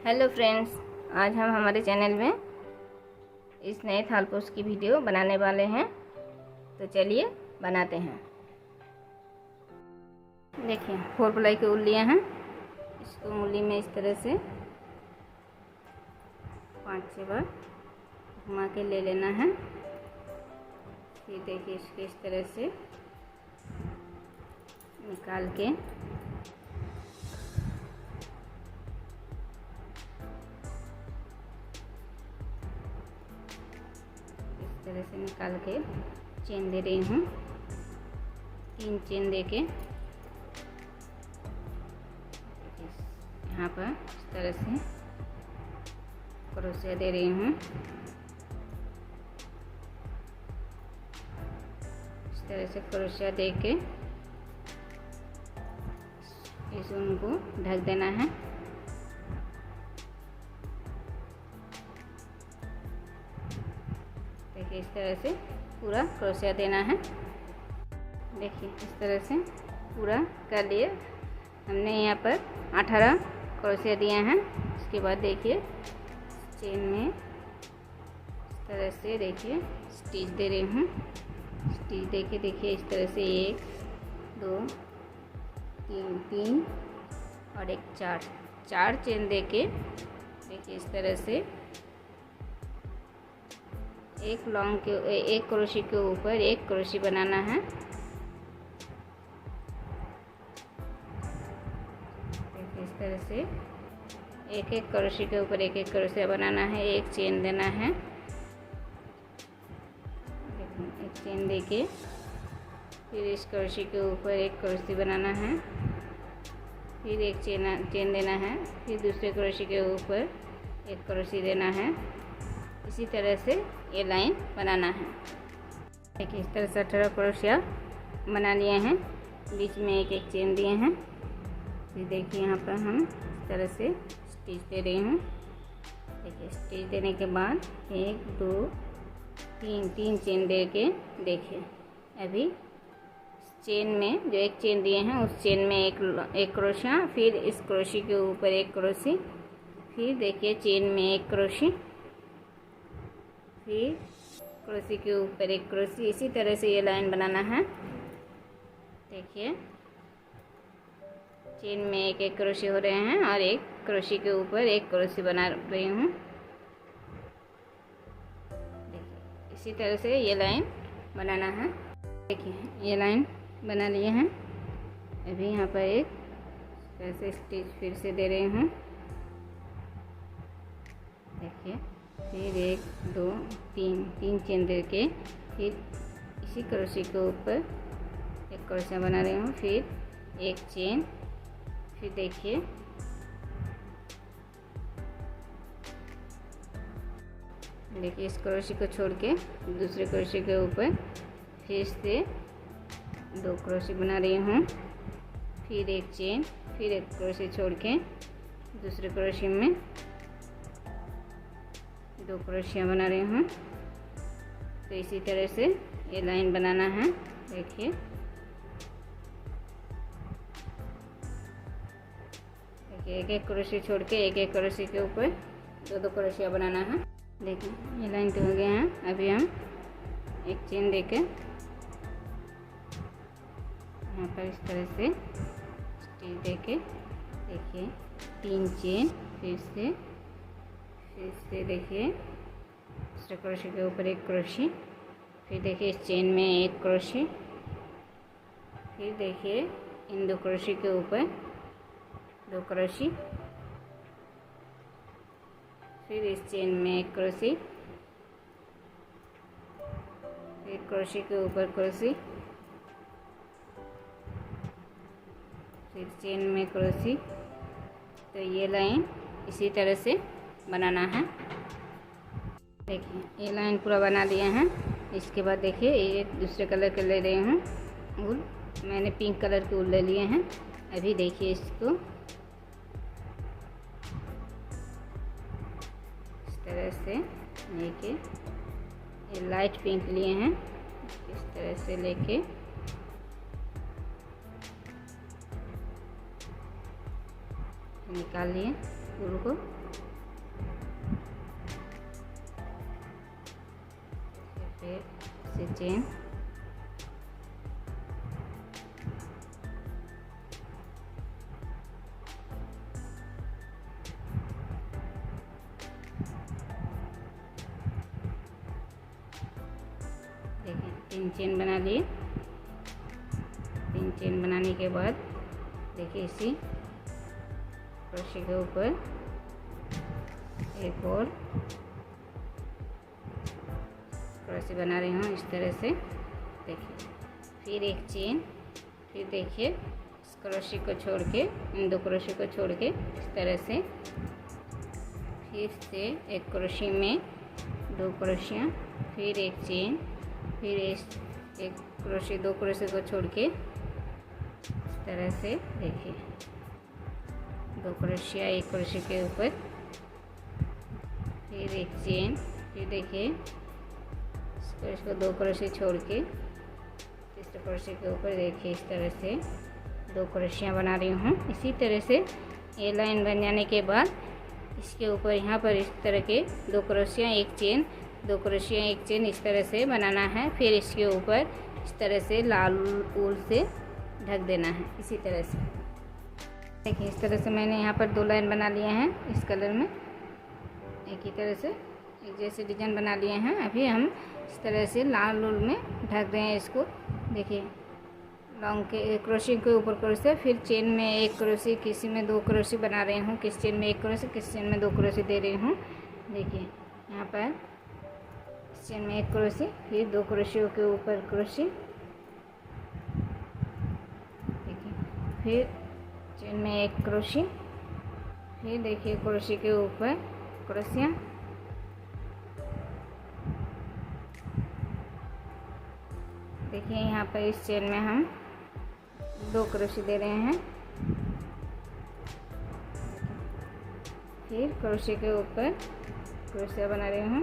Hello friends, आज हम हमारे चैनल में इस नए थालपोश की वीडियो बनाने वाले हैं। तो चलिए बनाते हैं। देखिए 4 प्लाई के उल लिए हैं। इसको मूली में इस तरह से 5-6 बार घुमा के ले लेना है। फिर देखिए इसके इस तरह से निकाल के तरह से निकाल के चेन दे रही हूँ। 3 चेन देके यहाँ पर इस तरह से क्रोशिया दे रही हूँ। इस तरह से क्रोशिया दे के इस ऊन को ढक देना है। देखिए इस तरह से पूरा क्रोशिया देना है। देखिए इस तरह से पूरा कर लिए हमने। यहाँ पर 18 क्रोशिया दिए हैं। इसके बाद देखिए चेन में इस तरह से देखिए स्टिच दे रही हूँ। स्टिच देके देखिए इस तरह से 1 2 3 और एक 4 चेन देके देखिए इस तरह से एक क्रोशी के ऊपर एक क्रोशी बनाना है। देखिए इस तरह से एक क्रोशी के ऊपर एक क्रोशिया बनाना है। एक चेन देना है। देखिए एक चेन देके फिर इस क्रोशी के ऊपर एक क्रोशी बनाना है। फिर एक चेन देना है। फिर दूसरे क्रोशी के ऊपर एक क्रोशी देना है। इसी तरह से ये लाइन बनाना है। देखिए इस तरह से 18 क्रोशिया बना लिए हैं। बीच में एक चेन दिए हैं। फिर देखिए यहाँ पर हम इस तरह से स्टिच दे रही हूँ। देखिए स्टिच देने के बाद 1 2 3 चेन दे के देखिए अभी चेन में जो एक चेन दिए हैं उस चेन में एक क्रोशिया, फिर इस क्रोशी के ऊपर एक क्रोशी, फिर देखिए चेन में एक क्रोशी, फिर क्रोशी के ऊपर एक क्रोशी। इसी तरह से ये लाइन बनाना है। देखिए चेन में एक क्रोशी हो रहे हैं और एक क्रोशी के ऊपर एक क्रोशी बना रही हूँ। देखिए इसी तरह से ये लाइन बनाना है। देखिए ये लाइन बना लिए हैं। अभी यहाँ पर एक तरह से स्टिच फिर से दे रही हूँ। देखिए फिर 1 2 3 चेन दे के फिर इसी क्रोशी के ऊपर एक क्रोशिया बना रही हूँ। फिर एक चेन, फिर देखिए इस क्रोशी को छोड़ के दूसरे क्रोशी के ऊपर फिर से 2 क्रोशी बना रही हूँ। फिर एक चेन, फिर एक क्रोशी छोड़ के दूसरे क्रोशी में 2 क्रोशिया बना रही हूँ। तो इसी तरह से ये लाइन बनाना है। देखिए एक क्रोशी छोड़ के एक क्रोशी के ऊपर 2 क्रोशिया बनाना है। देखिए ये लाइन तो हो गया है। अभी हम एक चेन देके यहाँ पर इस तरह से स्टिच देके देखिए 3 चेन, फिर से देखिए दूसरे क्रोशी के ऊपर एक क्रोशी, फिर देखिए इस चेन में एक क्रोशी, फिर देखिए इन 2 क्रोशी के ऊपर 2 क्रोशी, फिर इस चेन में एक क्रोशी, फिर क्रोशी के ऊपर क्रोशी, फिर चेन में क्रोशी। तो ये लाइन इसी तरह से बनाना है। देखिए ये लाइन पूरा बना दिए हैं। इसके बाद देखिए ये दूसरे कलर के ले रही हूँ ऊल। मैंने पिंक कलर के ऊल ले लिए हैं। अभी देखिए इसको इस तरह से लेके ये लाइट पिंक लिए हैं। इस तरह से लेके निकाल लिए ऊल को। चेन। देखिए 3 चेन बना लिए। 3 चेन बनाने के बाद देखिए इसी क्रोशे के ऊपर एक और क्रोशे बना रही हूँ इस तरह से। देखिए फिर एक चेन, फिर देखिए इस क्रोशे को छोड़ के, इन 2 क्रोशे को छोड़ के इस तरह से फिर से एक क्रोशे में 2 क्रोशियाँ, फिर एक चेन, फिर एक क्रोशे, 2 क्रोशे को छोड़ के इस तरह से देखिए 2 क्रोशिया एक क्रोशे के ऊपर, फिर एक चेन, फिर देखिए इसको 2 क्रोशे छोड़ के तीसरे क्रोशे के ऊपर देखिए इस तरह से 2 क्रोशियाँ बना रही हूँ। इसी तरह से ये लाइन बन जाने के बाद इसके ऊपर यहाँ पर इस तरह के 2 क्रोशियाँ एक चेन, 2 क्रोशियाँ एक चेन इस तरह से बनाना है। फिर इसके ऊपर इस तरह से लाल ऊल से ढक देना है इसी तरह से। देखिए इस तरह से मैंने यहाँ पर 2 लाइन बना लिए हैं इस कलर में, एक ही तरह से एक जैसे डिजाइन बना लिए हैं। अभी हम इस तरह से लाल ऊल में ढक रहे हैं इसको। देखिए लॉन्ग के क्रोशे के ऊपर क्रोशे, फिर चेन में एक क्रोशे, किसी में 2 क्रोशे बना रही हूँ, किस चेन में 1 क्रोशे, किस चेन में 2 क्रोशे दे रही हूँ। देखिए यहाँ पर इस चेन में 1 क्रोशे, फिर 2 क्रोशियों के ऊपर क्रोशे, देखिए फिर चेन में 1 क्रोशे, फिर देखिए क्रोशे के ऊपर क्रोशियाँ, देखिए यहाँ पर इस चेन में हम 2 क्रोशे दे रहे हैं, फिर क्रोशे के ऊपर क्रोशिया बना रही हूँ,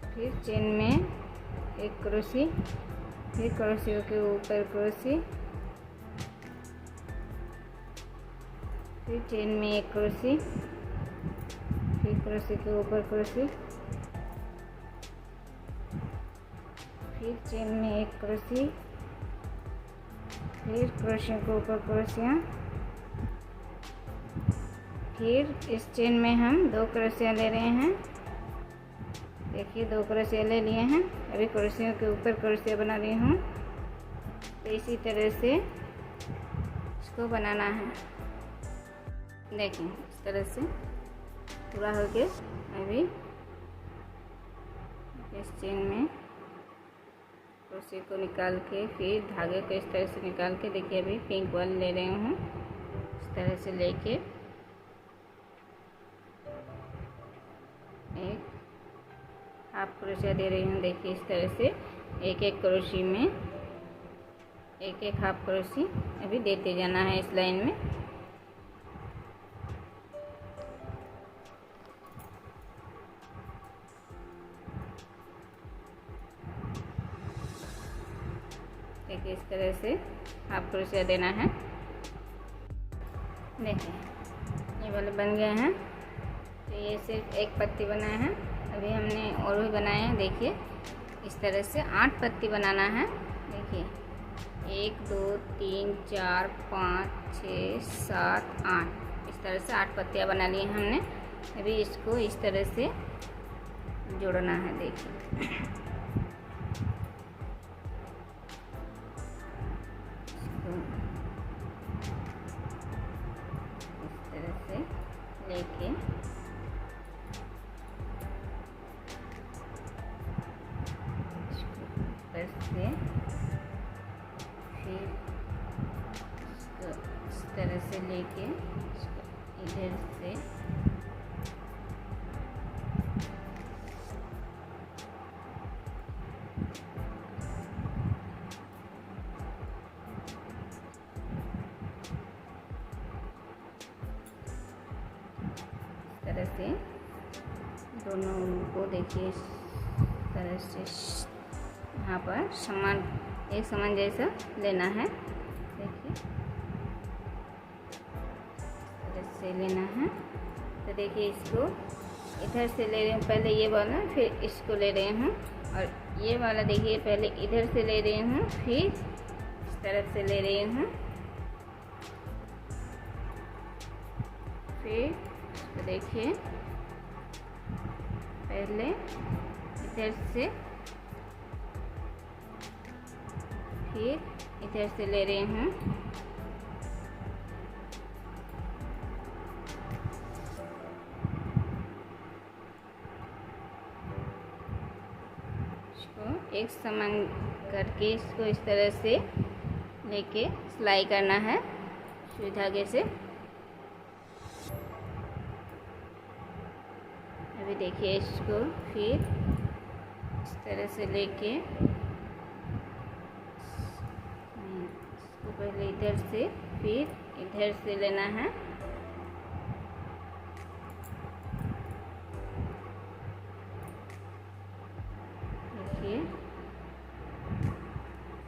फिर चेन में 1 क्रोशे, फिर क्रोशियों के ऊपर क्रोशे, फिर चेन में 1 क्रोशे, फिर क्रोशे के ऊपर क्रोशे, फिर चेन में 1 क्रोशे, फिर क्रोशे के ऊपर क्रोशियाँ, फिर इस चेन में हम 2 क्रोशियाँ ले रहे हैं। देखिए 2 क्रोशिया ले लिए हैं, अभी क्रोशियों के ऊपर क्रोशिया बना रही हूँ। तो इसी तरह से इसको बनाना है। देखिए इस तरह से पूरा हो गया। अभी इस चेन में क्रोशे को निकाल के फिर धागे को इस तरह से निकाल के देखिए अभी पिंक वाली ले रही हूँ। इस तरह से लेके एक हाफ क्रोशिया दे रही हूँ। देखिए इस तरह से एक एक क्रोशे में एक एक हाफ क्रोशे अभी देते जाना है इस लाइन में। देखिए इस तरह से हाफ क्रोशिया देना है। देखिए ये वाले बन गए हैं। तो ये सिर्फ एक पत्ती बनाए हैं, अभी हमने और भी बनाए हैं। देखिए इस तरह से 8 पत्ती बनाना है। देखिए 1 2 3 4 5 6 7 8 इस तरह से 8 पत्तियाँ बना ली हैं हमने। अभी इसको इस तरह से जोड़ना है। देखिए इस तरह से लेके से फिर इसको इस तरह से लेके इधर से तरह से दोनों को देखिए इस तरह से यहाँ पर समान एक समान जैसा लेना है। देखिए इस तरह से लेना है। तो देखिए इसको इधर से ले रही हूँ, पहले ये वाला फिर इसको ले रही हूँ, और ये वाला देखिए पहले इधर से ले रही हूँ फिर इस तरफ से ले रही हूँ, फिर इसको देखिए पहले इधर से फिर इधर से ले रही हूँ, इसको एक समान करके इसको इस तरह से लेके सिलाई करना है सुई धागे से। अभी देखिए इसको फिर इस तरह से लेके इसको पहले इधर से फिर इधर से लेना है, देखिए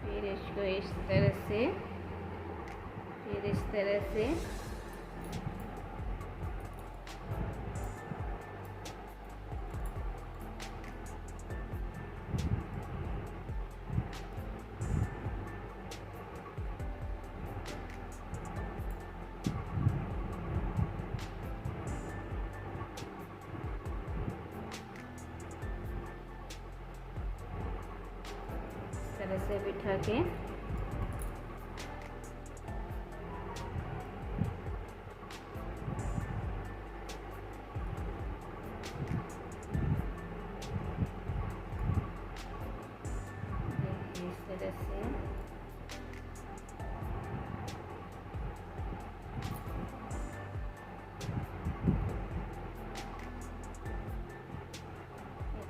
फिर इसको इस तरह से फिर इस तरह से बिठा के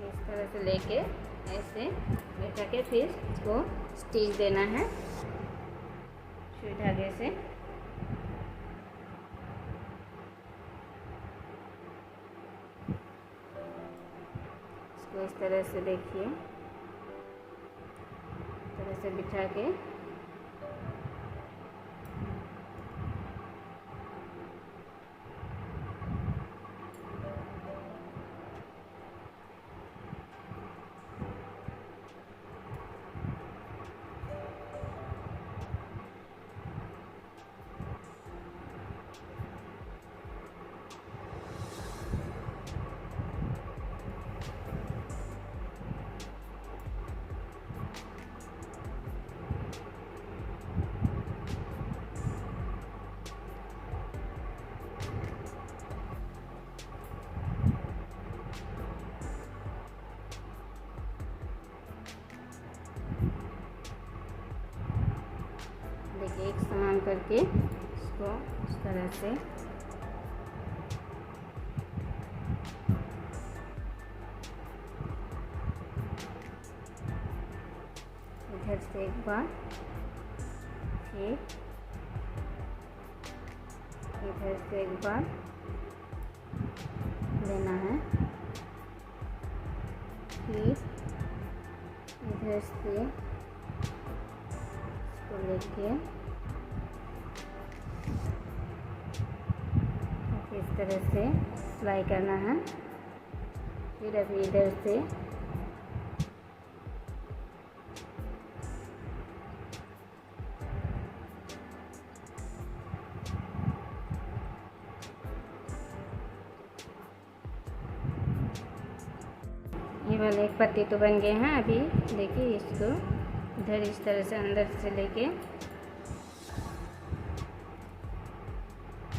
इस तरह से लेके ऐसे बैठा के फिर इसको स्टिच देना है सुई धागे से। इसको इस तरह से देखिए इस तरह से बिठा के देखिए एक समान करके इसको इस तरह से इधर से एक बार फिर इधर से एक बार लेना है, फिर इधर से इसको लेके इस तरह से सिलाई करना है। फिर अभी इधर से ये वाले एक पत्ती तो बन गए हैं। अभी देखिए इसको इधर इस तरह से अंदर से लेके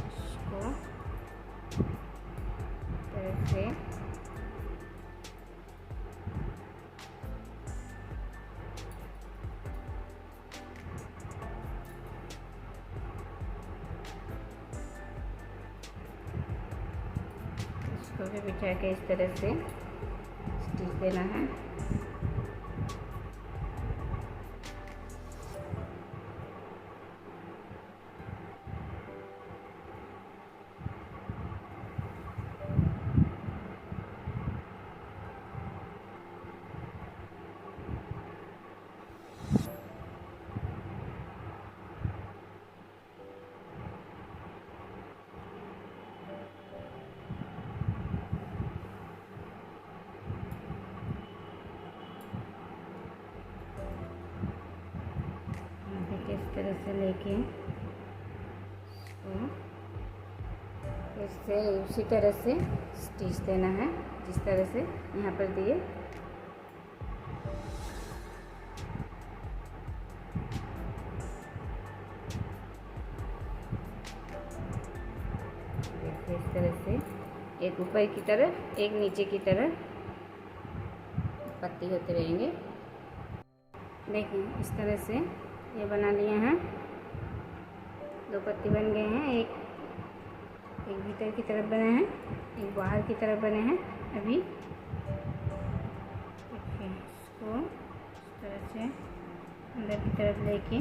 इसको तरह से इसको भी बिछा के इस तरह से स्टिच देना है। तरह से लेके इससे उसी तरह से स्टिच देना है जिस तरह से यहाँ पर दिए। देखिए इस तरह से एक ऊपर की तरफ एक नीचे की तरफ पत्ती होते रहेंगे। देखिए इस तरह से ये बना लिए हैं, 2 पत्ती बन गए हैं। एक भीतर की तरफ बने हैं, एक बाहर की तरफ बने हैं। अभी देखिए इसको इस तरह से अंदर की तरफ लेके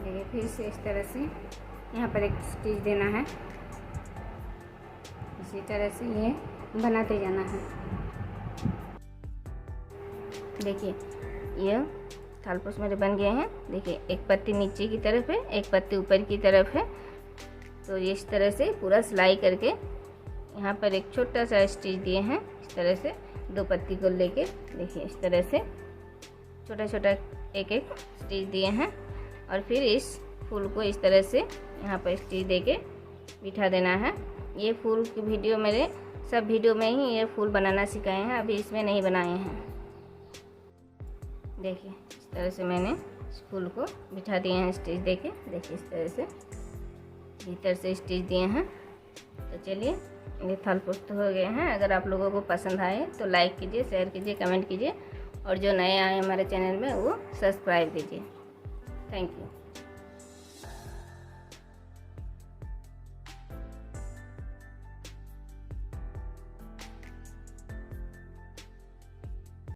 देखिए फिर से इस तरह से यहाँ पर एक स्टिच देना है। इसी तरह से ये बनाते जाना है। देखिए ये थालपोस मेरे बन गए हैं। देखिए एक पत्ती नीचे की तरफ है, एक पत्ती ऊपर की तरफ है। तो ये इस तरह से पूरा सिलाई करके यहाँ पर एक छोटा सा स्टिच दिए हैं। इस तरह से 2 पत्ती को लेके देखिए इस तरह से छोटा छोटा एक एक स्टिच दिए हैं। और फिर इस फूल को इस तरह से यहाँ पर स्टिच देके बिठा देना है। ये फूल की वीडियो मेरे सब वीडियो में ही ये फूल बनाना सिखाए हैं, अभी इसमें नहीं बनाए हैं। देखिए इस तरह से मैंने इस फूल को बिठा दिए हैं स्टिच देके। देखिए इस तरह से भीतर से स्टिच दिए हैं। तो चलिए ये थालपोस तो हो गए हैं। अगर आप लोगों को पसंद आए तो लाइक कीजिए, शेयर कीजिए, कमेंट कीजिए और जो नए आए हमारे चैनल में वो सब्सक्राइब कीजिए। Thank you.